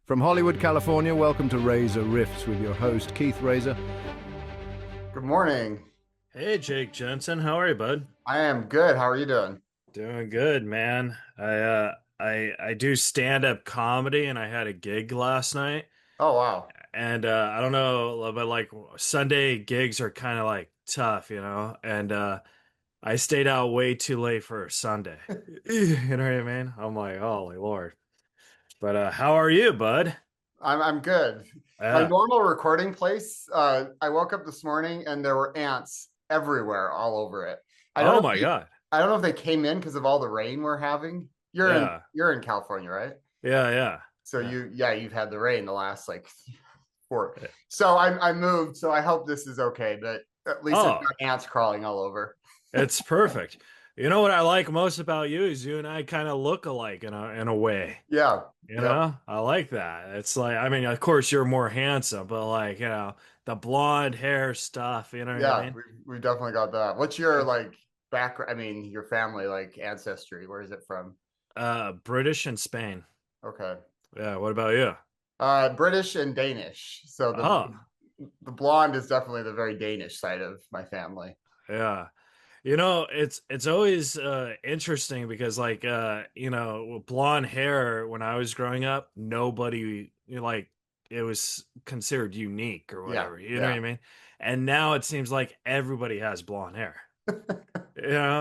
From Hollywood, California, welcome to Reza Rifts with your host, Keith Reza. Good morning. Hey, Jake Jensen, how are you, bud? I am good. How are you doing? Doing good, man. I do stand-up comedy, and I had a gig last night. Oh, wow. And I don't know, but like Sunday gigs are kind of like tough, And I stayed out way too late for Sunday. You know what I mean? I'm like, holy Lord. But how are you, bud? I'm good. My Yeah. normal recording place, I woke up this morning and there were ants everywhere, all over it. I don't know Oh if my God. I don't know if they came in because of all the rain we're having. You're in Yeah. you're in California, right? Yeah, yeah. So Yeah. you've had the rain the last like four. So I moved, so I hope this is okay, but at least there's Oh, not ants crawling all over. it's perfect. You know what I like most about you is you and I kind of look alike in a way. Yeah. You Yep. know, I like that. It's like, I mean, of course you're more handsome, but like, the blonde hair stuff, you know what I Yeah, mean? we definitely got that. What's your like background? I mean, your family like ancestry. Where is it from? British and Spain. Okay. Yeah, what about you? British and Danish. So Oh, the blonde is definitely the very Danish side of my family. yeah. It's always interesting because like with blonde hair when I was growing up, nobody like it was considered unique or Yeah, whatever. You know what yeah. I mean? And now it seems like everybody has blonde hair.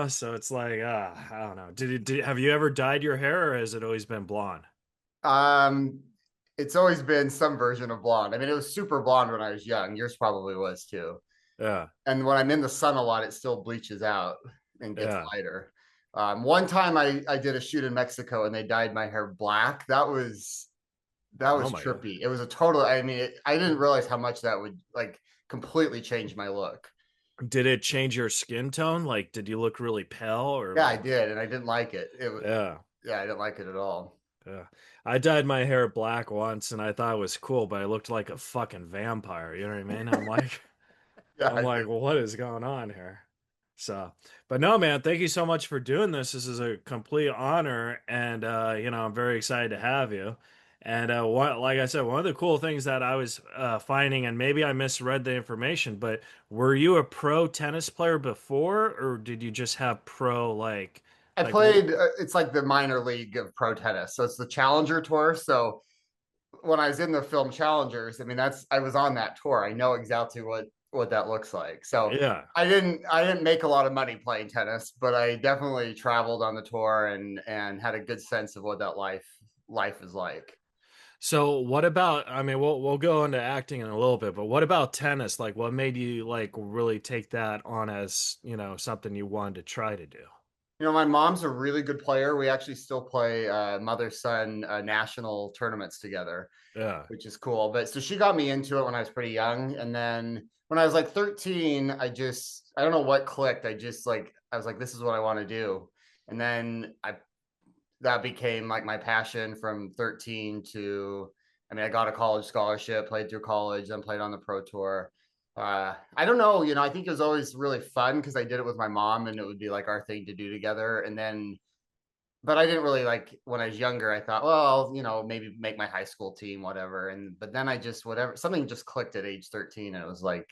So it's like I don't know. Have you ever dyed your hair or has it always been blonde? Um, it's always been some version of blonde. I mean, it was super blonde when I was young. Yours probably was too. Yeah, And when I'm in the sun a lot, it still bleaches out and gets yeah. lighter. One time I did a shoot in Mexico and they dyed my hair black. That Oh was my God. trippy. It was a total. I mean, I didn't realize how much that would like completely change my look. Did it change your skin tone? Like, did you look really pale or Yeah, I like? did, and I didn't like it. Yeah. Yeah, I didn't like it at all. Yeah. I dyed my hair black once and I thought it was cool, but I looked like a fucking vampire. You know what I mean? Yeah, I'm I like, did. what is going on here? So, but no, man, thank you so much for doing this. This is a complete honor, and I'm very excited to have you. And like I said, one of the cool things that I was finding, and maybe I misread the information, but were you a pro tennis player before, or did you just have pro I like? played. It's like the minor league of pro tennis, so it's the Challenger Tour. So when I was in the film Challengers, I mean, I was on that tour. I know exactly what that looks like. So Yeah. I didn't make a lot of money playing tennis, but I definitely traveled on the tour and had a good sense of what that life is like. So what about, I mean, we'll go into acting in a little bit, but what about tennis? Like what made you like really take that on as, something you wanted to try to do? You know, my mom's a really good player. We actually still play mother son national tournaments together, Yeah. which is cool. But so she got me into it when I was pretty young. And then when I was like 13, I don't know what clicked. I was like, this is what I want to do. And then that became like my passion from 13 to, I mean, I got a college scholarship, played through college, then played on the pro tour. I don't know, I think it was always really fun because I did it with my mom and it would be like our thing to do together. And then, but I didn't really like when I was younger, I thought, well, maybe make my high school team, whatever. But then whatever, something just clicked at age 13 and it was like,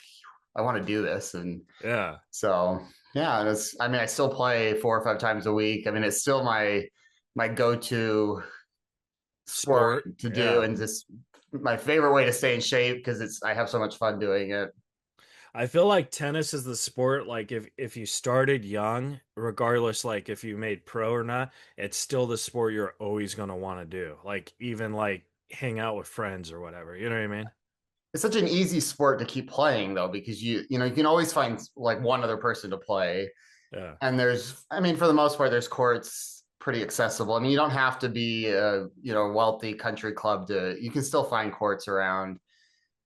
I want to do this. And Yeah. so, yeah, I mean, I still play 4 or 5 times a week. I mean, it's still my go-to sport Sport. to do Yeah. and just my favorite way to stay in shape because I have so much fun doing it. I feel like tennis is the sport, like if you started young, regardless like if you made pro or not, it's still the sport you're always gonna want to do. Like even like hang out with friends or whatever. You know what I mean? It's such an easy sport to keep playing though because you can always find like one other person to play. Yeah. And I mean, for the most part, there's courts pretty accessible. I mean, you don't have to be a wealthy country club you can still find courts around.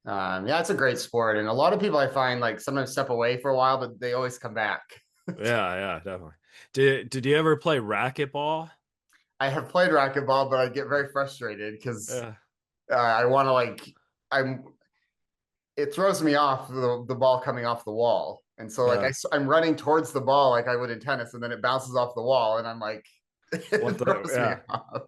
Yeah, it's a great sport, and a lot of people I find like sometimes step away for a while, but they always come back. Yeah, yeah, definitely. Did you ever play racquetball? I have played racquetball, but I get very frustrated because Yeah. I want to I'm. It throws me off the ball coming off the wall, and so like Yeah. I'm running towards the ball like I would in tennis, and then it bounces off the wall, and I'm like, What it the throws me yeah. off.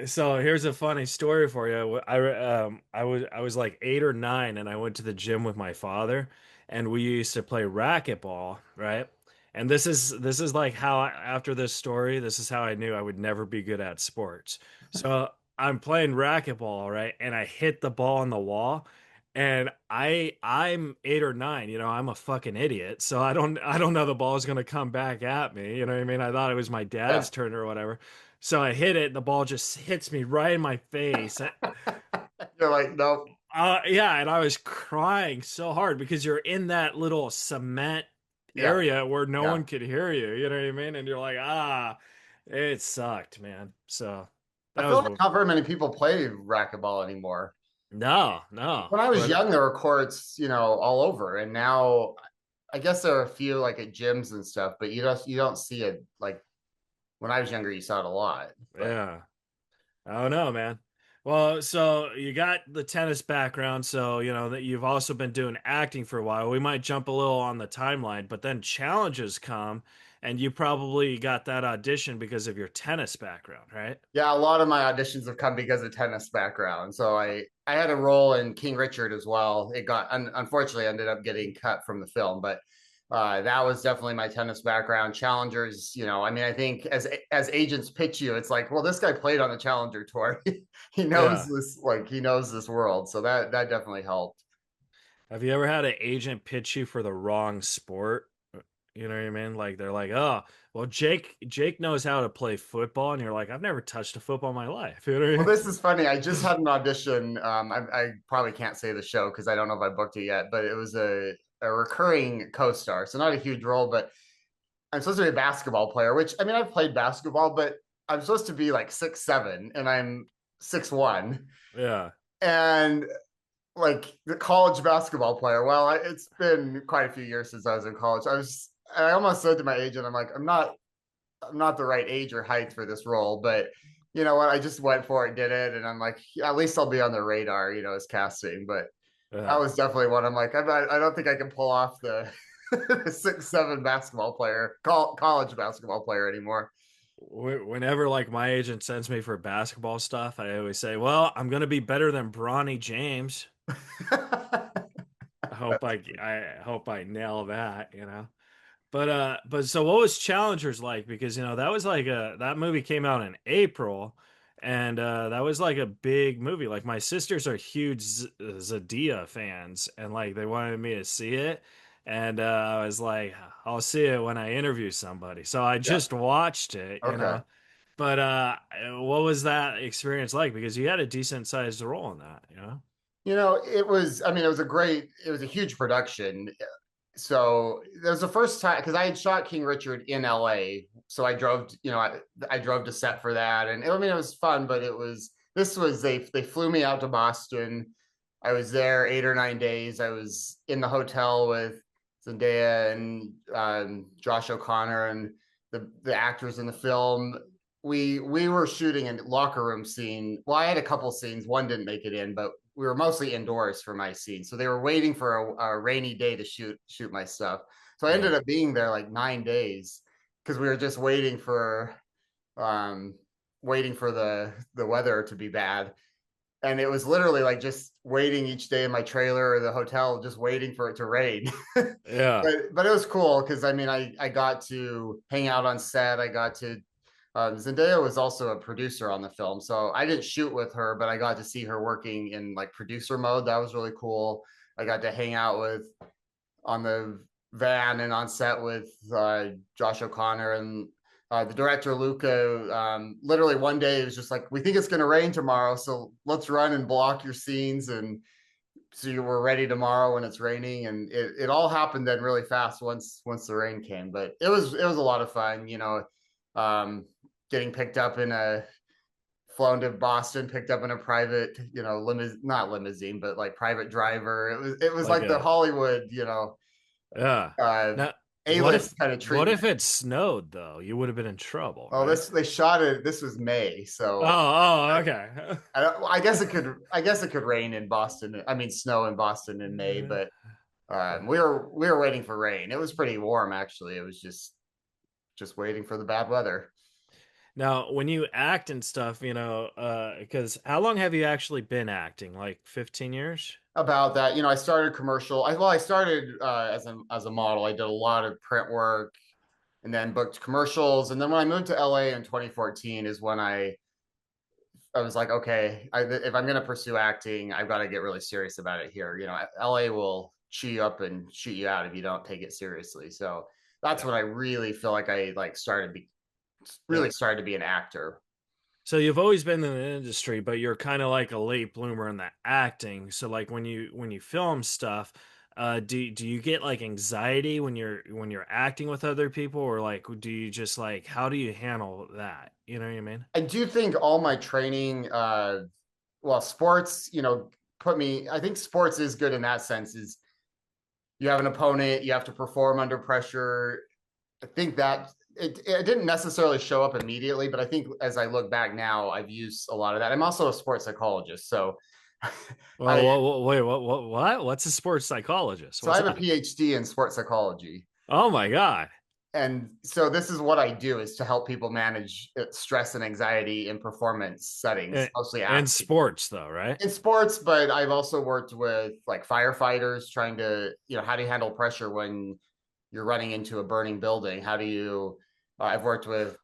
So here's a funny story for you. I was like 8 or 9, and I went to the gym with my father, and we used to play racquetball, right? And this is like how after this story, this is how I knew I would never be good at sports. So I'm playing racquetball, right? And I hit the ball on the wall, and I'm 8 or 9. I'm a fucking idiot, so I don't know the ball is gonna come back at me. You know what I mean? I thought it was my Yeah. dad's turn or whatever. So I hit it, and the ball just hits me right in my face. You're like, nope. Yeah, and I was crying so hard because you're in that little cement Yeah. area where no Yeah. one could hear you. You know what I mean? And you're like, it sucked, man. So I that feel was like not very many people play racquetball anymore. no, no. When I was But young, there were courts, all over, and now I guess there are a few like at gyms and stuff, but you don't see it like when I was younger. You saw it a lot, but yeah, I don't know, man. Well, so you got the tennis background, so that you've also been doing acting for a while. We might jump a little on the timeline, but then challenges come, and you probably got that audition because of your tennis background, right? yeah, a lot of my auditions have come because of tennis background. So I had a role in King Richard as well. It got unfortunately ended up getting cut from the film, but that was definitely my tennis background. Challengers, I mean, I think as agents pitch you, it's like, well, this guy played on the Challenger tour. He knows Yeah. this, like he knows this world. So that definitely helped. Have you ever had an agent pitch you for the wrong sport? You know what I mean? Like they're like, "Oh, well, Jake knows how to play football," and you're like, "I've never touched a football in my life." You know what I Well, mean? this is funny. I just had an audition. I probably can't say the show because I don't know if I booked it yet, but it was a recurring co-star. So not a huge role, but I'm supposed to be a basketball player, which I mean, I've played basketball, but I'm supposed to be like 6'7" and I'm 6'1", Yeah. and like the college basketball player. Well, it's been quite a few years since I was in college. I almost said to my agent, I'm like, I'm not the right age or height for this role, but you know what? I just went for it, did it, and I'm like, at least I'll be on the radar, as casting. But that Yeah. was definitely one. I'm like, I don't think I can pull off the 6'7" basketball player, college basketball player anymore. Whenever like my agent sends me for basketball stuff, I always say, "Well, I'm gonna be better than Bronny James." I hope I nail that. But so what was Challengers like? Because that was like that movie came out in April, and that was like a big movie. Like my sisters are huge Zendaya fans, and like they wanted me to see it, and I was like, I'll see it when I interview somebody. So I Yeah. just watched it. Okay. But what was that experience like? Because you had a decent sized role in that. It was a huge production. So that was the first time because I had shot King Richard in LA. So I drove, I drove to set for that. And I mean, it was fun, but they flew me out to Boston. I was there 8 or 9 days. I was in the hotel with Zendaya and Josh O'Connor and the actors in the film. We were shooting a locker room scene. Well, I had a couple scenes. One didn't make it in, but we were mostly indoors for my scene. So they were waiting for a rainy day to shoot my stuff. So I ended Yeah. up being there like 9 days because we were just um waiting for the weather to be bad. And it was literally like just waiting each day in my trailer or the hotel, just waiting for it to rain. Yeah. But it was cool because I mean I got to hang out on set. I got to Zendaya was also a producer on the film, so I didn't shoot with her, but I got to see her working in like producer mode. That was really cool. I got to hang out with on the van and on set with Josh O'Connor and the director Luca. Literally one day it was just like, we think it's going to rain tomorrow, so let's run and block your scenes and so you were ready tomorrow when it's raining, and it all happened then really fast once the rain came. But it was a lot of fun, um, getting picked up in a flown to Boston, picked up in a private, not limousine, but like private driver. It was Like like the a Hollywood, Yeah. uh, Now, what if A-list kind of what if treatment. it snowed though? You would have been in trouble, Oh, right? they shot it. This was May, Oh, so oh, okay. I guess it could. I guess it could rain in Boston. I mean, snow in Boston in May, but we were waiting for rain. It was pretty warm actually. It was just waiting for the bad weather. Now, when you act and stuff, because how long have you actually been acting? Like 15 years? About that, I started commercial. I started as a model. I did a lot of print work, and then booked commercials. And then when I moved to LA in 2014 is when I was like, okay, if I'm going to pursue acting, I've got to get really serious about it here. LA will chew you up and shoot you out if you don't take it seriously. So that's Yeah. when I really feel like I Yeah. started to be an actor. So you've always been in the industry, but you're kind of like a late bloomer in the acting. So like when you film stuff, do you get like anxiety when you're acting with other people, or like do you just like how do you handle that? You know what I mean? I do think all my training, sports, I think sports is good in that sense. Is you have an opponent, you have to perform under pressure. I think that it didn't necessarily show up immediately, but I think as I look back now, I've used a lot of that. I'm also a sports psychologist, so Well, I wait, what? What's a sports psychologist? I What's have a that? PhD in sports psychology. Oh my God. And so this is what I do is to help people manage stress and anxiety in performance settings, In, mostly in athletes. sports though, right? In sports, but I've also worked with like firefighters trying to, how do you handle pressure when you're running into a burning building? How do you I've worked with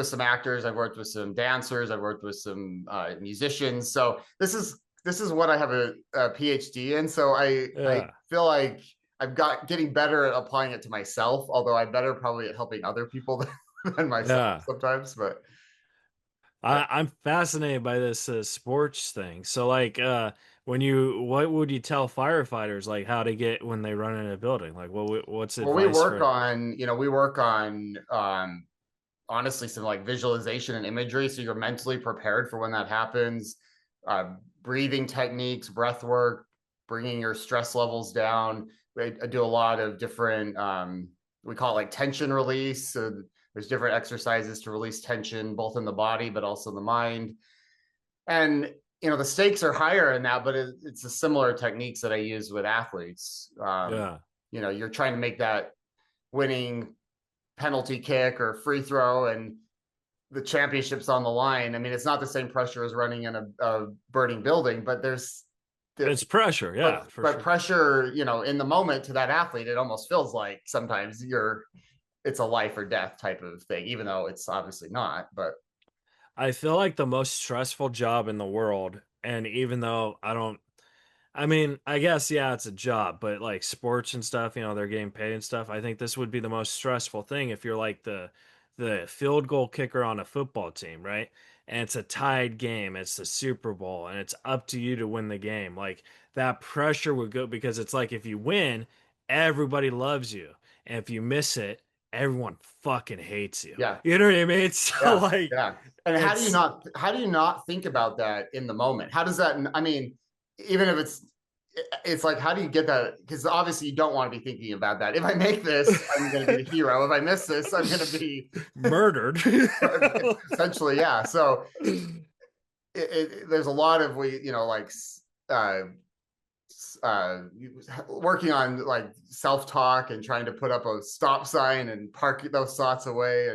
some actors, I've worked with some dancers, I've worked with some musicians. So this is what I have a PhD in. So I Yeah. feel like I've got getting better at applying it to myself, although I'm better probably at helping other people than myself Yeah. sometimes. But I'm fascinated by this sports thing. So, like, what would you tell firefighters like how to get when they run in a building? Like, what's well, we advice work for? on, we work on honestly some like visualization and imagery, so you're mentally prepared for when that happens. Breathing techniques, breath work, bringing your stress levels down. I do a lot of different we call it like tension release. So there's different exercises to release tension both in the body but also in the mind. And the stakes are higher in that, but it's a similar techniques that I use with athletes. Yeah. You're trying to make that winning penalty kick or free throw, and the championship's on the line. I mean, it's not the same pressure as running in a burning building, but It's pressure. Yeah, for but sure. pressure, in the moment to that athlete, it almost feels like sometimes it's a life or death type of thing, even though it's obviously not. But I feel like the most stressful job in the world, and even though I mean, I guess yeah, it's a job, but like sports and stuff, they're getting paid and stuff. I think this would be the most stressful thing if you're like the field goal kicker on a football team, right? And it's a tied game, it's the Super Bowl, and it's up to you to win the game. Like that pressure would go because it's like if you win, everybody loves you. And if you miss it, everyone fucking hates you. yeah, You know what I mean? So yeah, like yeah. And it's how do you not think about that in the moment? How does that? I mean, even if it's like, how do you get that? Because obviously you don't want to be thinking about that. If I make this, I'm going to be the hero. If I miss this, I'm going to be murdered. essentially, yeah. So there's a lot of like uh, working on like self-talk and trying to put up a stop sign and park those thoughts away,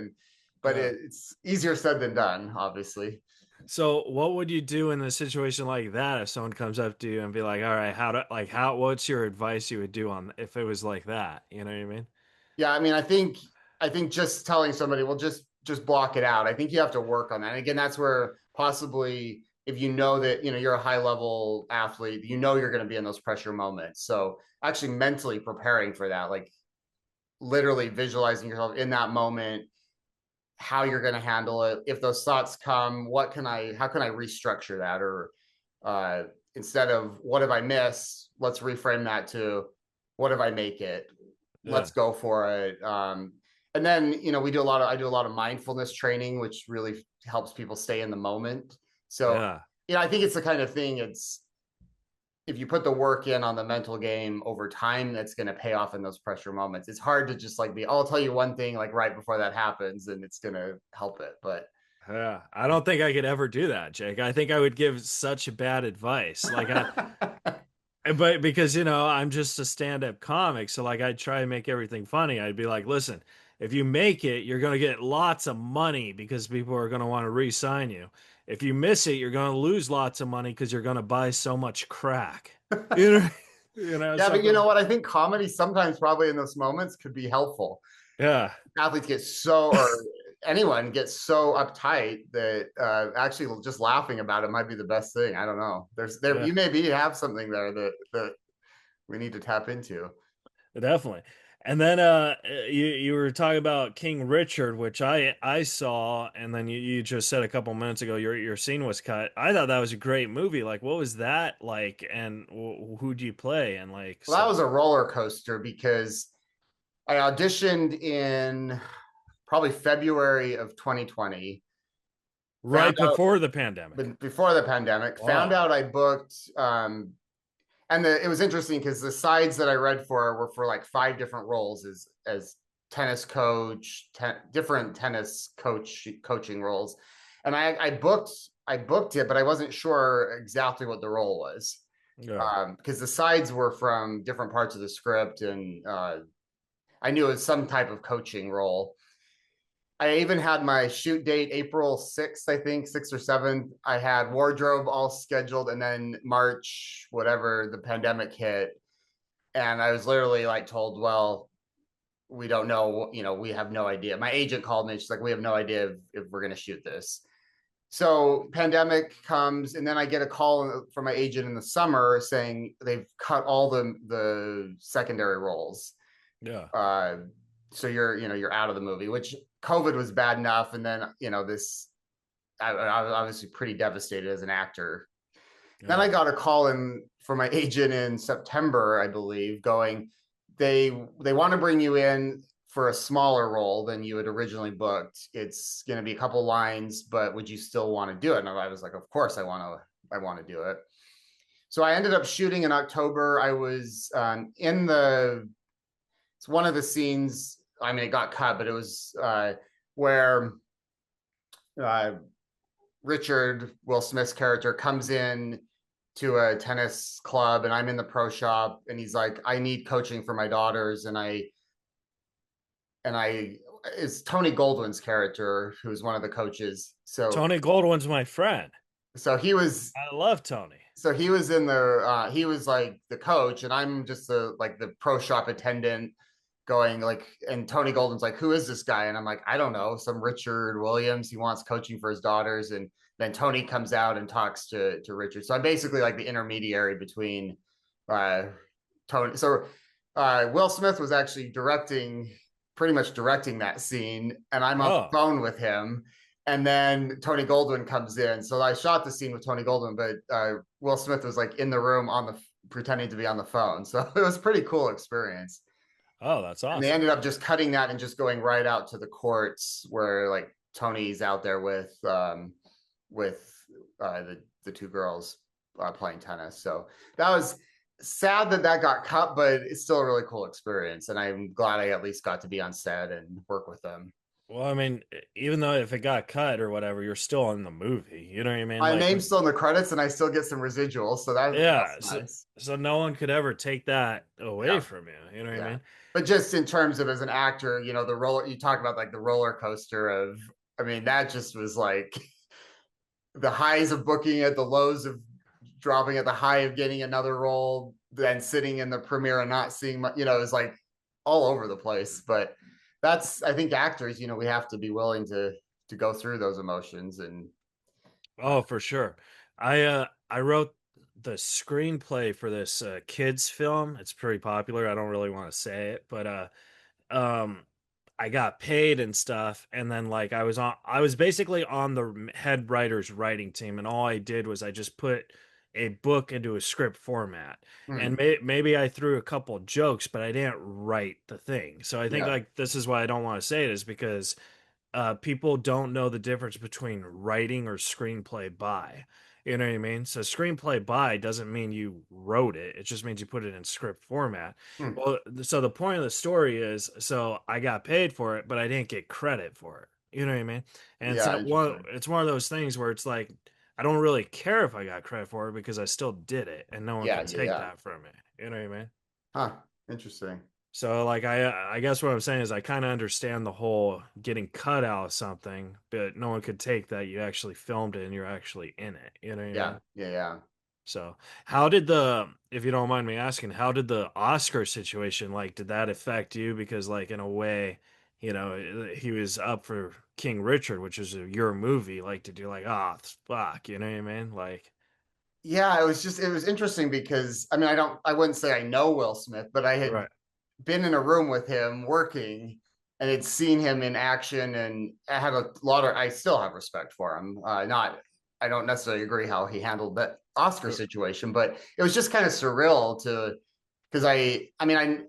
but Yeah. it's easier said than done, obviously. So, what would you do in a situation like that if someone comes up to you and be like, "All right, what's your advice you would do on if it was like that?" You know what I mean? Yeah, I mean, I think just telling somebody, well, just block it out. I think you have to work on that. And again, that's where possibly if you know that you're a high level athlete, you're going to be in those pressure moments. So actually mentally preparing for that, like literally visualizing yourself in that moment, how you're going to handle it. If those thoughts come, how can I restructure that? Or instead of what if I miss, let's reframe that to what if I make it? Yeah, Let's go for it. And then, I do a lot of mindfulness training, which really helps people stay in the moment. So, yeah, I think it's the kind of thing if you put the work in on the mental game over time, that's going to pay off in those pressure moments. It's hard to just like I'll tell you one thing like right before that happens and it's going to help it. But yeah. I don't think I could ever do that, Jake. I think I would give such bad advice. But because I'm just a stand-up comic, so like I'd try and make everything funny. I'd be like, listen, If you make it, you're going to get lots of money because people are going to want to re-sign you. If you miss it, you're going to lose lots of money because you're going to buy so much crack. You know, Yeah, but you know something. what? I think comedy sometimes probably in those moments could be helpful. Yeah, Athletes get so, or anyone gets so uptight that actually just laughing about it might be the best thing. I don't know. yeah, You maybe have something there that we need to tap into. definitely. And then you were talking about King Richard, which I saw, and then you just said a couple minutes ago your scene was cut. I thought that was a great movie. Like, what was that like, and who do you play, and like Well, that stuff? was a roller coaster because I auditioned in probably February of 2020. Right Found out before the pandemic. before the pandemic. Found Wow. out I booked, and it was interesting because the sides that I read for were for like 5 different roles as tennis coach, different tennis coaching roles, and I booked it, but I wasn't sure exactly what the role was Yeah. because the sides were from different parts of the script, and I knew it was some type of coaching role. I even had my shoot date April 6th, I think, 6th or 7th. I had wardrobe all scheduled, and then March, whatever, the pandemic hit. And I was literally like told, well, we don't know, we have no idea. My agent called me. She's like, we have no idea if we're going to shoot this. So pandemic comes, and then I get a call from my agent in the summer saying they've cut all the secondary roles. Yeah. Uh, so you're out of the movie, which COVID was bad enough, and then this I was obviously pretty devastated as an actor. Then I Yeah. got a call in from my agent in September, I believe, going, they want to bring you in for a smaller role than you had originally booked. It's going to be a couple lines, but would you still want to do it? And I was like, of course I want to do it. So I ended up shooting in October. I was it's one of the scenes. I mean, it got cut, but it was where uh, Richard, Will Smith's character, comes in to a tennis club, and I'm in the pro shop, and he's like, I need coaching for my daughters. And I it's Tony Goldwyn's character, who's one of the coaches. Tony Goldwyn's my friend. So he was I love Tony. he was in the he was like the coach, and I'm just the pro shop attendant going like, and Tony Golden's like, who is this guy? And I'm like, I don't know, some Richard Williams. He wants coaching for his daughters. And then Tony comes out and talks to Richard. So I'm basically like the intermediary between uh Tony. So Will Smith was actually pretty much directing that scene, and I'm on the Oh, phone with him. And then Tony Goldwyn comes in. So I shot the scene with Tony Goldwyn, but Will Smith was like in the room pretending to be on the phone. So it was a pretty cool experience. oh, that's And they awesome. ended up just cutting that and just going right out to the courts where like Tony's out there with the 2 girls playing tennis. So that was sad that got cut, but it's still a really cool experience, and I'm glad I at least got to be on set and work with them. Well, I mean, even though if it got cut or whatever, you're still in the movie. You know what I mean? My Like, name's still in the credits, and I still get some residuals, so that's yeah. So, nice. so no one could ever take that away Yeah, from you. You know what I yeah. mean? But just in terms of as an actor, the roller you talk about, like the roller coaster of, I mean, that just was like the highs of booking it, the lows of dropping at the high of getting another role, then sitting in the premiere and not seeing, it's like all over the place. But that's, I think actors, we have to be willing to go through those emotions. And Oh, for sure. I wrote the screenplay for this kids film. It's pretty popular. I don't really want to say it, but um I got paid and stuff, and then like I was basically on the head writer's writing team, and all I did was I just put a book into a script format, and maybe I threw a couple jokes, but I didn't write the thing. So I think yeah, like this is why I don't want to say it, is because people don't know the difference between writing or screenplay by. You know what I mean? So screenplay by doesn't mean you wrote it. It just means you put it in script format. hmm. Well, so the point of the story is, so I got paid for it, but I didn't get credit for it. You know what I mean? And Yeah, interesting. it's one of those things where it's like I don't really care if I got credit for it because I still did it, and no one Yeah, can yeah, take yeah. that from me. You know what I mean? Huh. Interesting. So like I guess what I'm saying is I kind of understand the whole getting cut out of something, but no one could take that you actually filmed it and you're actually in it. You know what I Yeah, mean? yeah, yeah. So how did the, if you don't mind me asking, how did the Oscar situation, like, did that affect you? Because like in a way, he was up for King Richard, which is your movie. Like, did you like, ah, fuck, you know what I mean? Like, Yeah, it was interesting because I mean, I wouldn't say I know Will Smith, but I had right. been in a room with him working and had seen him in action, and I still have respect for him. I don't necessarily agree how he handled that Oscar situation, but it was just kind of surreal because I mean,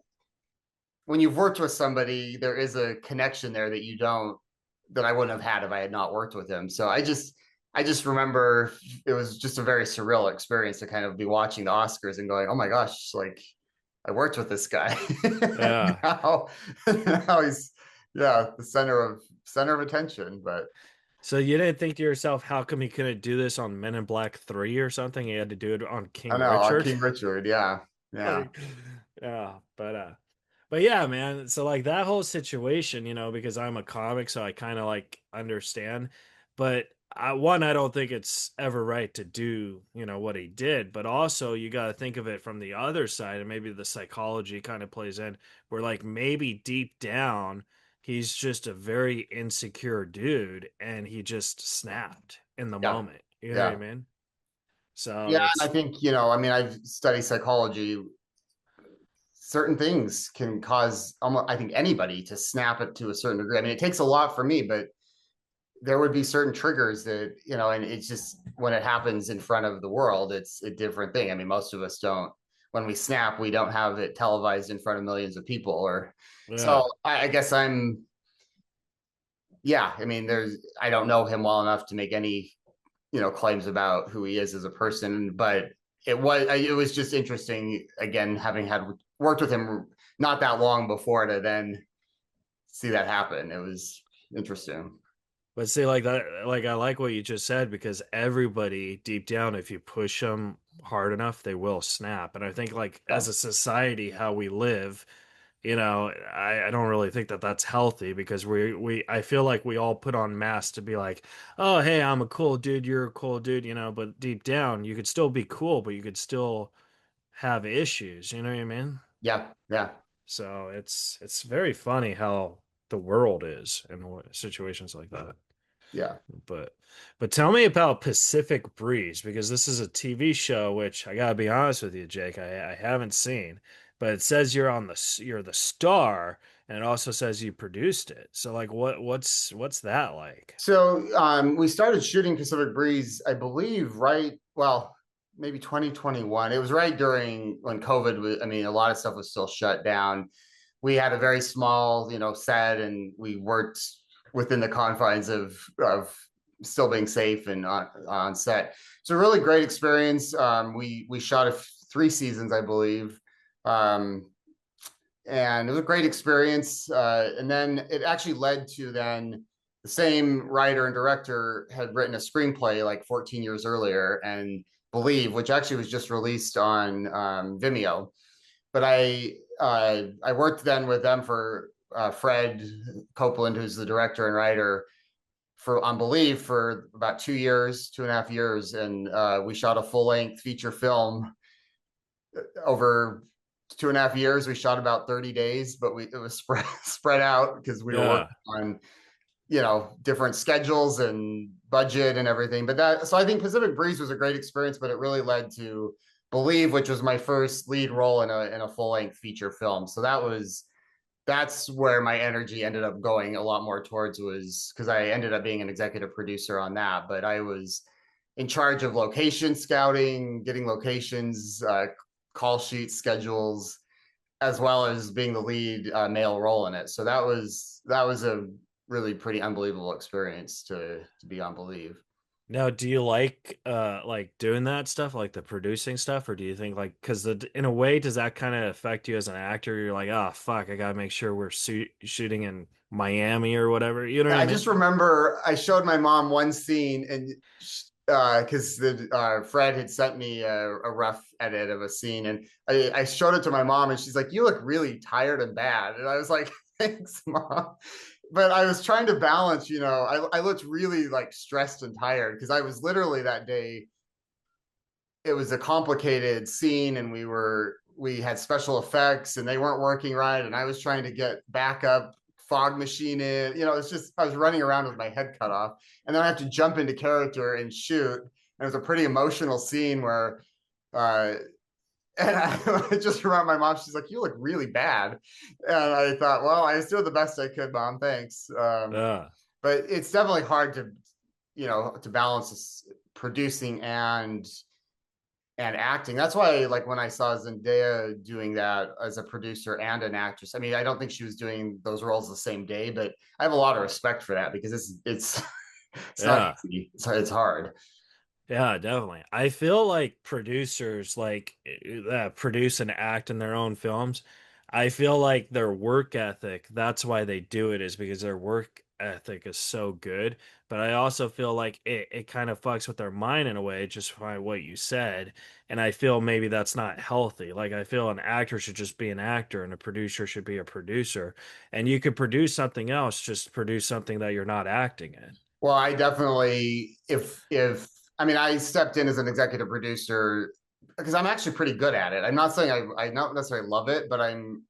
when you've worked with somebody, there is a connection there that I wouldn't have had if I had not worked with him. So I just remember it was just a very surreal experience to kind of be watching the Oscars and going, oh my gosh, like I worked with this guy. Yeah. now, now he's yeah, the center of attention. But So you didn't think to yourself, how come he couldn't do this on Men in Black 3 or something? He had to do it on I King know, Richard. King Richard, yeah. Yeah. Like, yeah, but yeah, man. So like that whole situation, because I'm a comic, so I kind of like understand. But I don't think it's ever right to do, what he did. But also, you got to think of it from the other side, and maybe the psychology kind of plays in, where like maybe deep down, he's just a very insecure dude, and he just snapped in the Yeah. moment. You know what I Yeah. mean? So Yeah. And I it's think, I mean, I've studied psychology. Certain things can cause almost, I think, anybody to snap it to a certain degree. I mean, it takes a lot for me, but there would be certain triggers that, and it's just when it happens in front of the world, it's a different thing. I mean, most of us don't, when we snap, we don't have it televised in front of millions of people or so yeah. I guess yeah, I mean, I don't know him well enough to make any, claims about who he is as a person, but it was just interesting again, having had worked with him not that long before to then see that happen. It was interesting. But see, like that, like I like what you just said because everybody deep down, if you push them hard enough, they will snap. And I think, like, Yeah. as a society, how we live, I don't really think that that's healthy because I feel like we all put on masks to be like, oh, hey, I'm a cool dude, you're a cool dude, but deep down, you could still be cool, but you could still have issues, you know what I mean? Yeah. Yeah. So it's very funny how the world is in situations like that. Yeah. But but tell me about Pacific Breeze because this is a TV show which I gotta be honest with you, Jake, I haven't seen, but it says you're the star, and it also says you produced it. So like what's that like? So we started shooting Pacific Breeze, I believe, well, maybe 2021. It was right during when COVID was, I mean, a lot of stuff was still shut down. We had a very small, set, and we worked within the confines of still being safe and on set. So really great experience. We shot 3 seasons, I believe. Um, and it was a great experience. And then it actually led to then the same writer and director had written a screenplay like 14 years earlier, and Believe, which actually was just released on Vimeo. But I worked then with them for Fred Copeland, who's the director and writer for on Believe for about 2 years, 2.5 years, and we shot a full length feature film over 2.5 years. We shot about 30 days, but it was spread out because we were Yeah. working on different schedules and budget and everything. So I think Pacific Breeze was a great experience, but it really led to Believe, which was my first lead role in a full length feature film. So that's where my energy ended up going a lot more towards, was because I ended up being an executive producer on that, but I was in charge of location scouting, getting locations, call sheets, schedules, as well as being the lead male role in it. So that was a really pretty unbelievable experience to be on Believe. Now, do you like doing that stuff, like the producing stuff, or do you think like because in a way does that kind of affect you as an actor? You're like, oh fuck, I gotta make sure we're shooting in Miami or whatever. You know what I I mean? just remember I showed my mom one scene, and because the Fred had sent me a rough edit of a scene, and I showed it to my mom, and she's like, "You look really tired and bad," and I was like, "Thanks, mom." But I was trying to balance, I looked really like stressed and tired because I was literally that day. It was a complicated scene, and we had special effects, and they weren't working right, and I was trying to get backup fog machine in. It's just I was running around with my head cut off, and then I have to jump into character and shoot. And it was a pretty emotional scene where, uh, and I just remember my mom. She's like, "You look really bad," and I thought, "Well, I was doing the best I could, mom. Thanks." Yeah. But it's definitely hard to, to balance this producing and acting. That's why, like, when I saw Zendaya doing that as a producer and an actress, I mean, I don't think she was doing those roles the same day, but I have a lot of respect for that because it's it's not Yeah. easy. It's hard. Yeah, definitely. I feel like producers like that produce and act in their own films. I feel like their work ethic, that's why they do it, is because their work ethic is so good. But I also feel like it kind of fucks with their mind in a way, just by what you said. And I feel maybe that's not healthy. Like, I feel an actor should just be an actor and a producer should be a producer. And you could produce something else, just produce something that you're not acting in. Well, I definitely, if I mean, I stepped in as an executive producer because I'm actually pretty good at it. I'm not saying I not necessarily love it, but I'm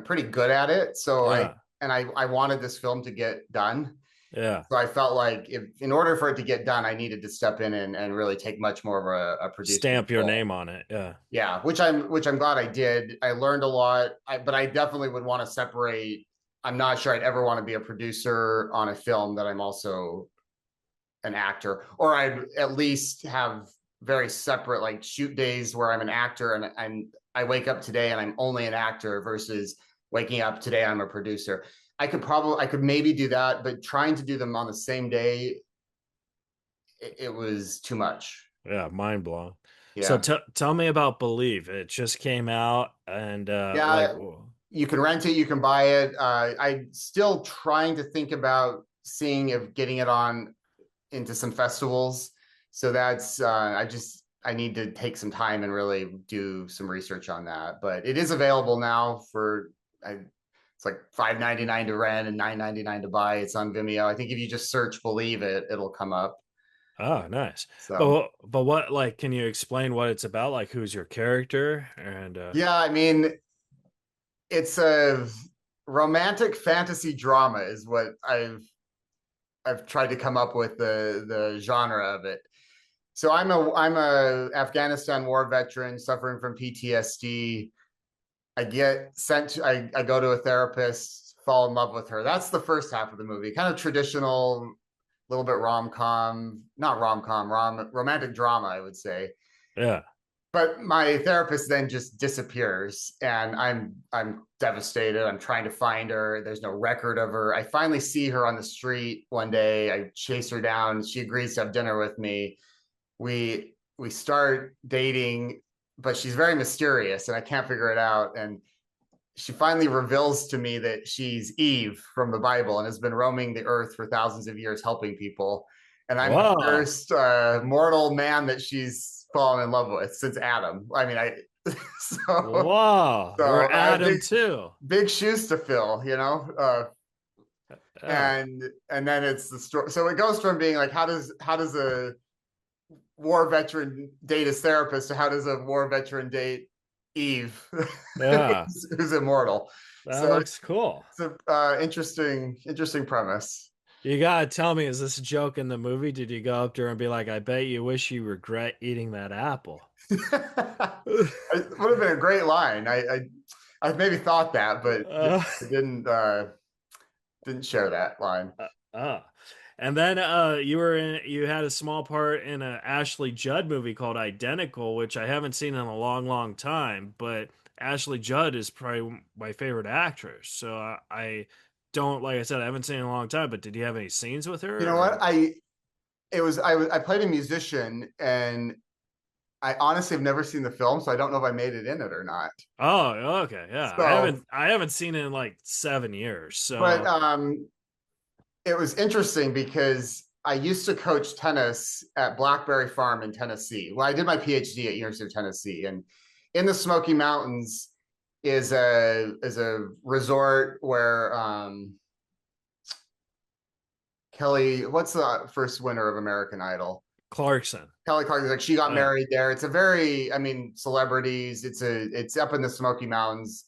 pretty good at it. So Yeah. I wanted this film to get done. Yeah. So I felt like if in order for it to get done, I needed to step in and really take much more of a producing Stamp your role. name on it. Yeah. Yeah, which I'm glad I did. I learned a lot. But I definitely would want to separate. I'm not sure I'd ever want to be a producer on a film that I'm also an actor, or I'd at least have very separate like shoot days where I'm an actor and I wake up today and I'm only an actor versus waking up today I'm a producer. I could maybe do that, but trying to do them on the same day, it was too much. Yeah, mind blown. So Yeah. tell me about Believe. It just came out and Yeah, you can rent it, you can buy it. I'm still trying to think about seeing if getting it on into some festivals. So that's I need to take some time and really do some research on that. But it is available now for it's like $5.99 to rent and $9.99 to buy. It's on Vimeo. I think if you just search "Believe It," it'll come up. oh, nice. So But what, like, can you explain what it's about? Like, who's your character? And yeah, I mean, it's a romantic fantasy drama, is what I've tried to come up with the genre of it. So I'm a Afghanistan war veteran suffering from PTSD. I get sent to, I go to a therapist, fall in love with her. That's the first half of the movie. Kind of traditional, little bit rom-com, not rom-com, romantic drama, I would say. yeah. But my therapist then just disappears and I'm devastated. I'm trying to find her. There's no record of her. I finally see her on the street one day. I chase her down. She agrees to have dinner with me. We start dating, but she's very mysterious and I can't figure it out. And she finally reveals to me that she's Eve from the Bible and has been roaming the earth for thousands of years helping people. And I'm the Wow. first mortal man that she's fallen in love with since Adam. I mean, so Wow. You're so I have Adam too. big shoes to fill, Yeah. and then it's the story. So it goes from being like, how does a war veteran date his therapist to how does a war veteran date Eve, Yeah. who's immortal. That So looks cool. it's a interesting premise. You gotta tell me, is this a joke in the movie? Did you go up to her and be like, I bet you wish you regret eating that apple? It would have been a great line. I maybe thought that, but Uh, I didn't share that line. uh. And then you had a small part in a Ashley Judd movie called Identical, which I haven't seen in a long, long time, but Ashley Judd is probably my favorite actress. So I don't, like I said, I haven't seen it in a long time, but did you have any scenes with her? You know what? I played a musician, and I honestly have never seen the film, so I don't know if I made it in it or not. Oh, okay. Yeah. So, I haven't seen it in like 7 years. but So it was interesting because I used to coach tennis at Blackberry Farm in Tennessee. Well, I did my PhD at University of Tennessee, and in the Smoky Mountains is a resort where Kelly, what's the first winner of American Idol? Clarkson. Kelly Clarkson, like she got Yeah. married there. It's a very, I mean, celebrities. It's up in the Smoky Mountains,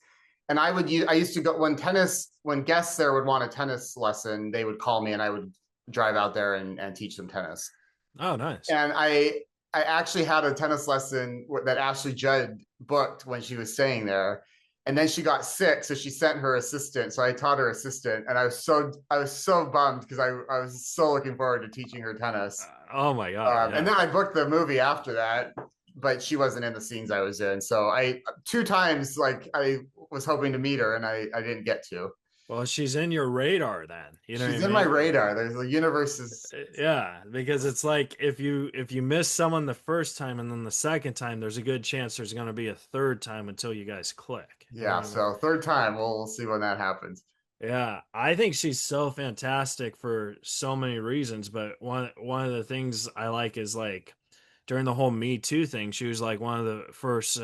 and I used to go when guests there would want a tennis lesson, they would call me, and I would drive out there and teach them tennis. Oh, nice. And I actually had a tennis lesson that Ashley Judd booked when she was staying there. And then she got sick, so she sent her assistant. So I taught her assistant, and I was so bummed because I was so looking forward to teaching her tennis. Oh my God. Yeah. And then I booked the movie after that, but she wasn't in the scenes I was in. So I two times like I was hoping to meet her, and I didn't get to. Well, she's in your radar then. You know She's what I in my mean? radar. There's the universe is Yeah, because it's like if you miss someone the first time and then the second time, there's a good chance there's going to be a third time until you guys click. You know yeah. what I mean? So third time, we'll see when that happens. Yeah, I think she's so fantastic for so many reasons, but one of the things I like is like during the whole Me Too thing, she was like one of the first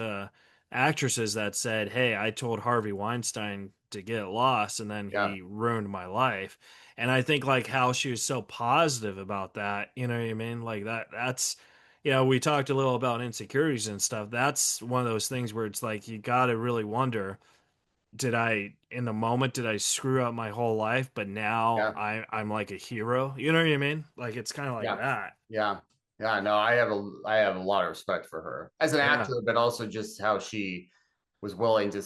actresses that said, "Hey, I told Harvey Weinstein to get lost, and then Yeah. he ruined my life." And I think like how she was so positive about that, you know what I mean? Like that's we talked a little about insecurities and stuff. That's one of those things where it's like you got to really wonder, did I in the moment did I screw up my whole life, but now Yeah. I'm like a hero? You know what I mean? Like it's kind of like Yeah. that. Yeah. Yeah. No, I have a lot of respect for her as an Yeah. actor, but also just how she was willing to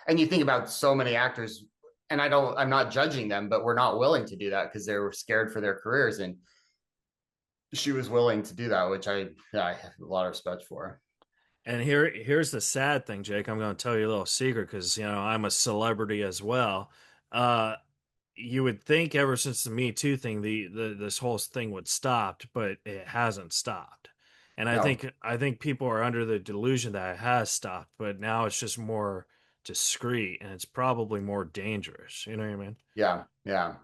and you think about so many actors, and I'm not judging them, but we're not willing to do that because they were scared for their careers. And she was willing to do that, which I have a lot of respect for. And here's the sad thing, Jake. I'm going to tell you a little secret because I'm a celebrity as well. Uh, you would think ever since the Me Too thing, the this whole thing would stop, but it hasn't stopped. And No. I think people are under the delusion that it has stopped, but now it's just more discreet and it's probably more dangerous. You know what I mean? Yeah. Yeah.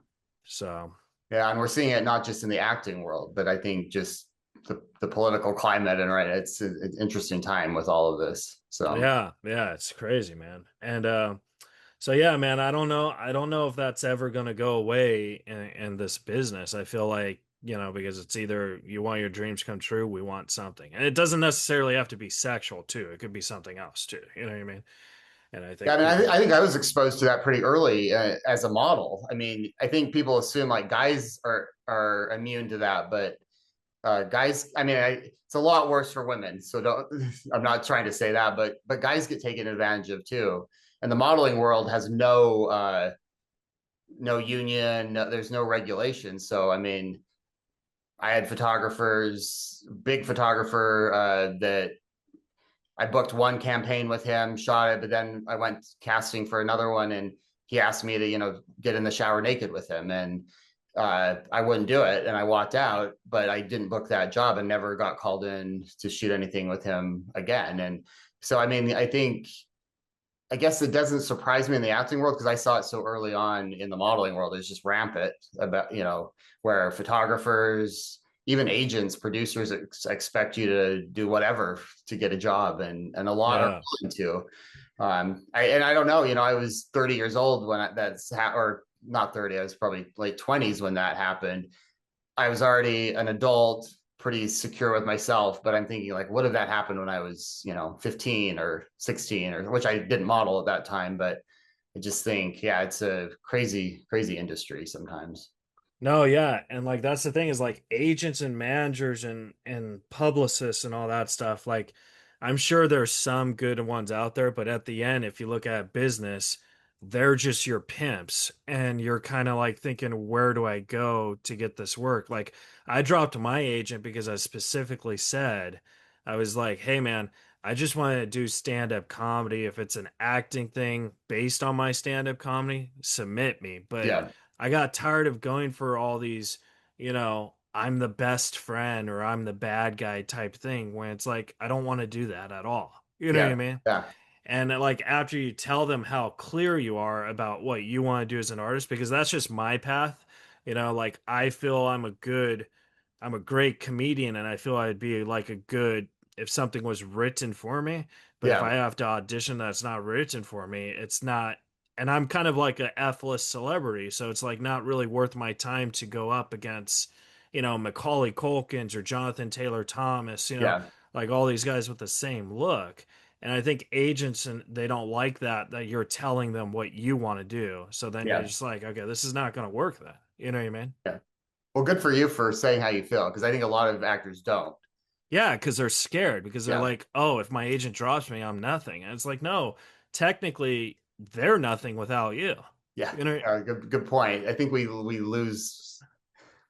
So Yeah. And we're seeing it not just in the acting world, but I think just the political climate, and right, it's an interesting time with all of this. So yeah, it's crazy, man. And so yeah, man, I don't know if that's ever going to go away in this business. I feel like, because it's either you want your dreams come true, we want something. And it doesn't necessarily have to be sexual too. It could be something else too. You know what I mean? And I yeah, I think mean, people I think I was exposed to that pretty early as a model. I mean, I think people assume like guys are immune to that, but guys, I mean, it's a lot worse for women. So don't, I'm not trying to say that, but guys get taken advantage of too. And the modeling world has no union, there's no regulation. So I mean, I had photographers, big photographer that I booked one campaign with him, shot it, but then I went casting for another one, and he asked me to, get in the shower naked with him, and I wouldn't do it, and I walked out. But I didn't book that job and never got called in to shoot anything with him again. And so, I mean, I guess it doesn't surprise me in the acting world because I saw it so early on in the modeling world. It's just rampant about, where photographers, even agents, producers expect you to do whatever to get a job, and a lot are yeah. willing to. I don't know, I was 30 years old when or not 30, I was probably late 20s when that happened. I was already an adult, pretty secure with myself, but I'm thinking like, what if that happened when I was, 15 or 16, or which I didn't model at that time, but I just think, yeah, it's a crazy, crazy industry sometimes. No, yeah. And like that's the thing is like agents and managers and publicists and all that stuff, like I'm sure there's some good ones out there, but at the end, if you look at business, they're just your pimps and you're kind of like thinking, where do I go to get this work? Like I dropped my agent because I specifically said, I was like, hey man, I just want to do stand-up comedy. If it's an acting thing based on my stand-up comedy, submit me. But Yeah. I got tired of going for all these, I'm the best friend or I'm the bad guy type thing when it's like, I don't want to do that at all. You know what I Yeah. mean? Yeah. And like after you tell them how clear you are about what you want to do as an artist, because that's just my path. Like I feel I'm a great comedian, and I feel I'd be like a good if something was written for me. But if Yeah. I have to audition that's not written for me, it's not. And I'm kind of like a F-list celebrity, so it's like not really worth my time to go up against, Macaulay Culkins or Jonathan Taylor Thomas, Yeah. like all these guys with the same look. And I think agents and they don't like that you're telling them what you want to do. So then you're Yeah. just like, okay, this is not going to work then. You know what I mean? Yeah. Well, good for you for saying how you feel, because I think a lot of actors don't. Yeah, because they're scared because they're Yeah. like, oh, if my agent drops me, I'm nothing. And it's like, no, technically they're nothing without you. Yeah. You know, Good point. I think we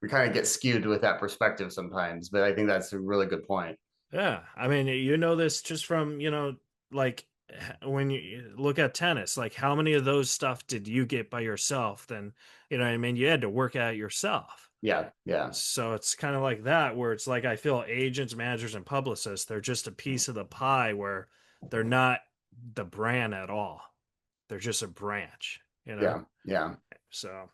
kind of get skewed with that perspective sometimes, but I think that's a really good point. yeah. I mean, this just from, like when you look at tennis, like how many of those stuff did you get by yourself? Then, you know what I mean? You had to work at it yourself. Yeah. Yeah. So it's kind of like that, where it's like I feel agents, managers, and publicists, they're just a piece of the pie where they're not the brand at all. They're just a branch. Yeah. Yeah. So,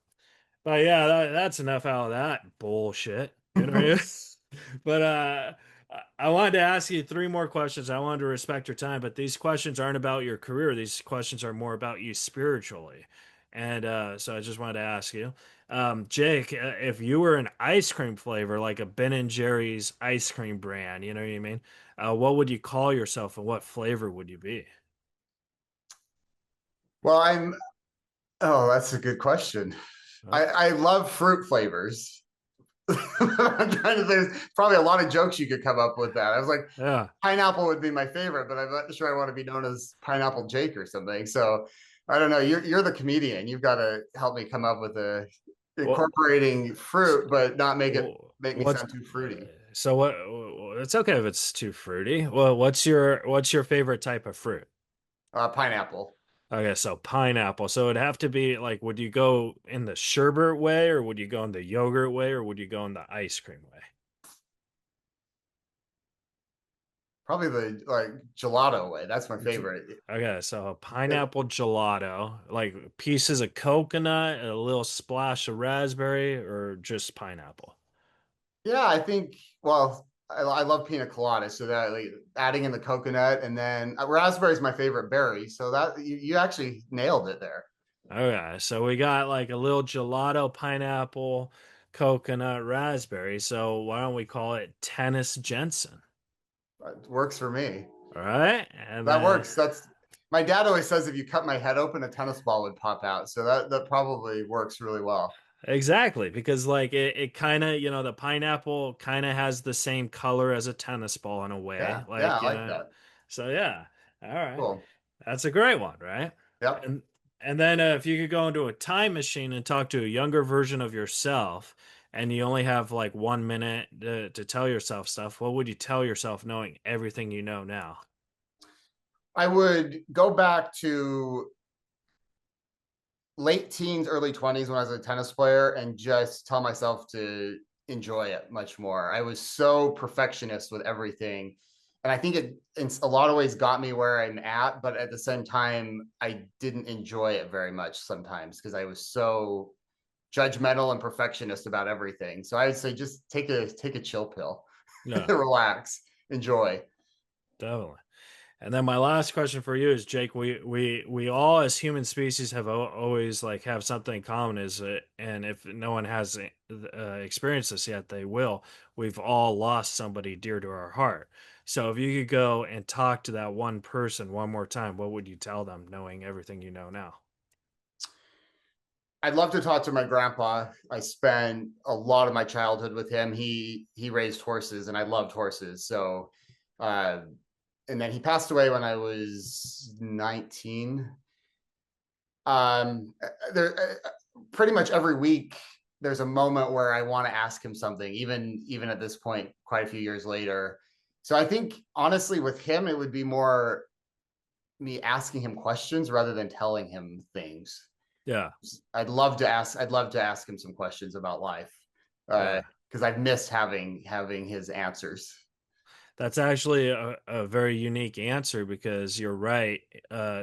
but yeah, that's enough out of that bullshit. You know what I mean? But I wanted to ask you three more questions. I wanted to respect your time, but these questions aren't about your career. These questions are more about you spiritually. And so I just wanted to ask you, Jake, if you were an ice cream flavor, like a Ben and Jerry's ice cream brand, you know what I mean? What would you call yourself, and what flavor would you be? Well, oh, that's a good question. Huh? I love fruit flavors. I'm trying to, there's probably a lot of jokes you could come up with that. I was like, Yeah. pineapple would be my favorite, but I'm not sure I want to be known as Pineapple Jake or something. So I don't know. You're the comedian. You've got to help me come up with a Well, incorporating fruit, but not make me what's sound too fruity. so what? It's okay if it's too fruity. Well, what's your favorite type of fruit? Pineapple. Okay, so pineapple. So it'd have to be like, would you go in the sherbet way, or would you go in the yogurt way, or would you go in the ice cream way? Probably the like gelato way. That's my favorite. Okay, so a pineapple gelato, like pieces of coconut, a little splash of raspberry, or just pineapple. Yeah, I think. Well, I love pina colada, so that like adding in the coconut, and then raspberry is my favorite berry. So that you actually nailed it there. Okay, so we got like a little gelato, pineapple, coconut, raspberry. So why don't we call it tennis Jensen? It works for me. All right, and That then works. That's my dad always says if you cut my head open, a tennis ball would pop out. So that probably works really well. exactly, because like it kind of, the pineapple kind of has the same color as a tennis ball in a way. Yeah, yeah, Like, I like that. so yeah. All right. Cool. That's a great one, right? Yep. And and then if you could go into a time machine and talk to a younger version of yourself, and you only have like 1 minute to tell yourself stuff, what would you tell yourself knowing everything you know now? I would go back to late teens, early 20s when I was a tennis player and just tell myself to enjoy it much more. I was so perfectionist with everything. And I think it, in a lot of ways, got me where I'm at. But at the same time, I didn't enjoy it very much sometimes because I was so judgmental and perfectionist about everything. So I would say just take a chill pill, No, relax, enjoy. definitely. And then my last question for you is, Jake, we all as human species have always like have something in common is and if no one has experienced this yet, they will. We've all lost somebody dear to our heart. So if you could go and talk to that one person one more time, what would you tell them, knowing everything you know now? I'd love to talk to my grandpa. I spent a lot of my childhood with him. He raised horses, and I loved horses. So, uh, and then he passed away when I was 19. There, pretty much every week, there's a moment where I want to ask him something, even at this point, quite a few years later. So I think honestly, with him, it would be more me asking him questions rather than telling him things. Yeah, I'd love to ask him some questions about life, yeah. because I've missed having his answers. That's actually a very unique answer because you're right.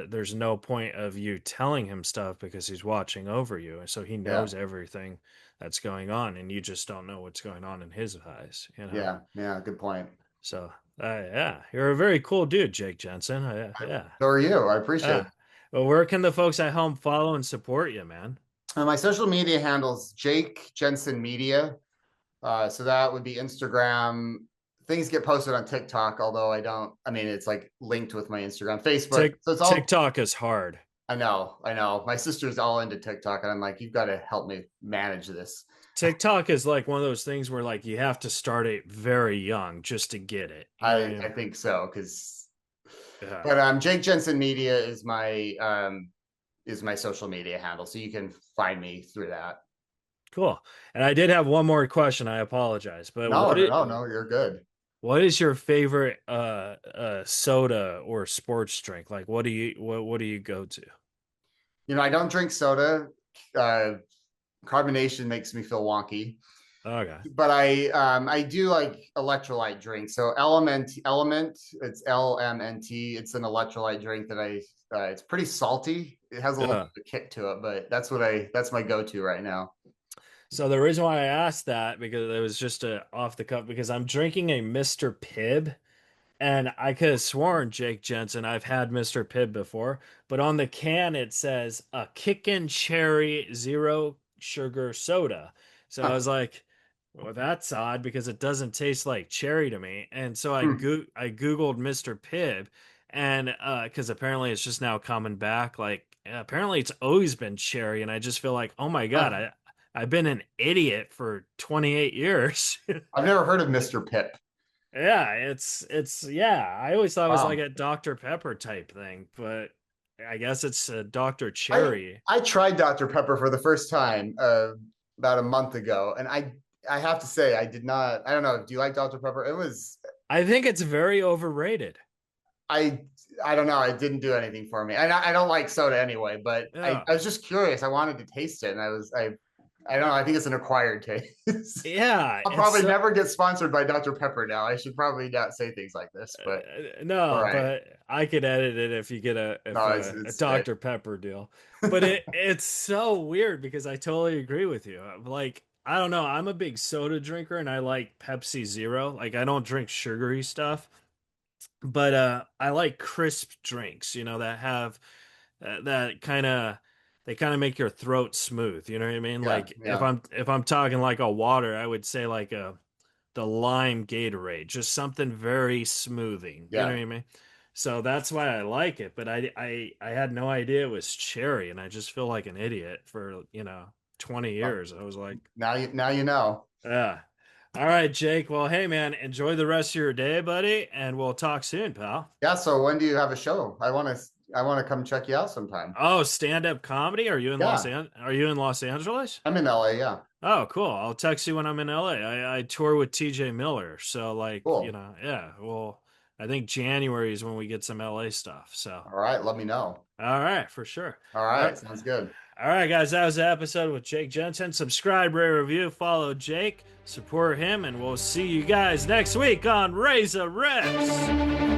there's no point of you telling him stuff because he's watching over you, and so he knows everything that's going on, and you just don't know what's going on in his eyes, you know. Yeah, good point. So yeah, you're a very cool dude, Jake Jensen. Yeah. So are you. I appreciate it. Well, where can the folks at home follow and support you, man? My social media handles Jake Jensen Media. So that would be Instagram. Things get posted on TikTok, although I mean, it's like linked with my Instagram, Facebook. So it's all TikTok is hard. I know. My sister's all into TikTok, and I'm like, you've got to help me manage this. TikTok is like one of those things where like you have to start it very young just to get it. I think so, but Jake Jensen Media is my social media handle, so you can find me through that. Cool. And I did have one more question. I apologize, but no, you're good. What is your favorite soda or sports drink? Like, what do you go to? I don't drink soda. Carbonation makes me feel wonky. Okay. But I do like electrolyte drinks. So Element, it's LMNT. It's an electrolyte drink that it's pretty salty. It has a little bit of a kick to it, but that's my go-to right now. So the reason why I asked that, because it was just off the cuff, because I'm drinking a Mr. Pibb, and I could have sworn, Jake Jensen, I've had Mr. Pibb before, but on the can it says a Kickin' Cherry Zero Sugar Soda. So I was like, well, that's odd because it doesn't taste like cherry to me. And so I Googled Mr. Pibb, and because apparently it's just now coming back. Like, apparently it's always been cherry, and I just feel like, oh my God, I've been an idiot for 28 years. I've never heard of Mr. Pip. Yeah, it's I always thought it was like a Dr. Pepper type thing, but I guess it's a Dr. Cherry. I tried Dr. Pepper for the first time about a month ago, and I have to say I did not. I don't know. Do you like Dr. Pepper? I think it's very overrated. I don't know. It didn't do anything for me. I don't like soda anyway, but I was just curious. I wanted to taste it, and I don't know. I think it's an acquired taste. Yeah. I'll probably never get sponsored by Dr. Pepper now. I should probably not say things like this, but no, but I could edit it if you get a Dr. Pepper deal. But it's so weird because I totally agree with you. Like, I don't know. I'm a big soda drinker and I like Pepsi Zero. Like, I don't drink sugary stuff, but I like crisp drinks, that have that kind of, they kind of make your throat smooth. You know what I mean? If I'm talking like a water, I would say like the lime Gatorade, just something very smoothing. You know what I mean? So that's why I like it. But I had no idea it was cherry, and I just feel like an idiot for 20 years. I was like, now you know. Yeah. All right, Jake. Well, hey man, enjoy the rest of your day, buddy, and we'll talk soon, pal. Yeah. So when do you have a show? I want to come check you out sometime. Oh, stand-up comedy? Are you in Los Angeles? I'm in LA, yeah. Oh, cool. I'll text you when I'm in LA. I tour with TJ Miller. So cool. Yeah. Well, I think January is when we get some LA stuff. So all right, let me know. All right, for sure. All right, sounds good. All right, guys, that was the episode with Jake Jensen. Subscribe, rate, review, follow Jake, support him, and we'll see you guys next week on Reza Rifts.